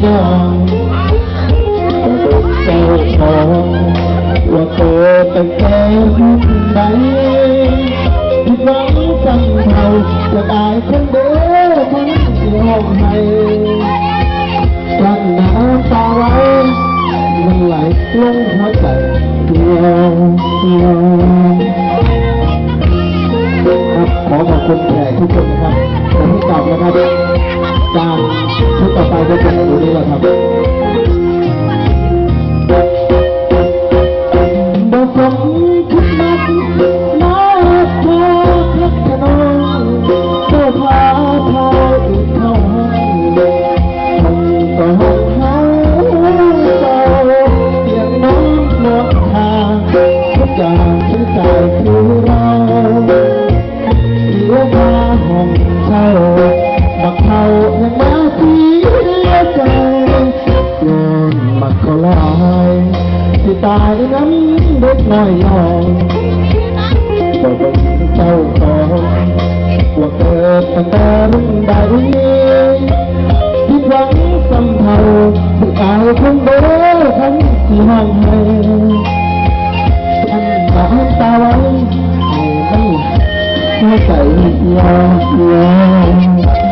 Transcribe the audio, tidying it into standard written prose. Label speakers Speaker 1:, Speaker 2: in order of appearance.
Speaker 1: ยองเจ้าของว่าโตแต่แก่ไหนที่หวังสั่งเขาจะตายคนเดียวทั้งห้องให้กลั้นน้ำตาไว้มันไหลลงหัวใจเดียวครับขอขอบคุณแขกทุกคนนะครับแต่ที่กลับนะครับการชุดต่อไปก็เป็นอยู่นี่แหละครับบอกผมคิดนักน้าพอพักขนมเจ้าพาพาอีกเข้าห้องก็ห้องเขาเจ้าเสียงน้องหลบทางทุกอย่างฉันใจคือเราเสียพาห้องเช่าบักเขายังมาเสียใจโยนบักเขาลอยที่ตายนั้นเด็กน้อยยองบ่เป็นเจ้าของว่าเกิดตั้งแต่รุ่นใดที่หวังสำเภาที่เอาคนเดียวทั้งที่ห้องให้ฉันน้ำตาไว้ไม่หัวใจยอม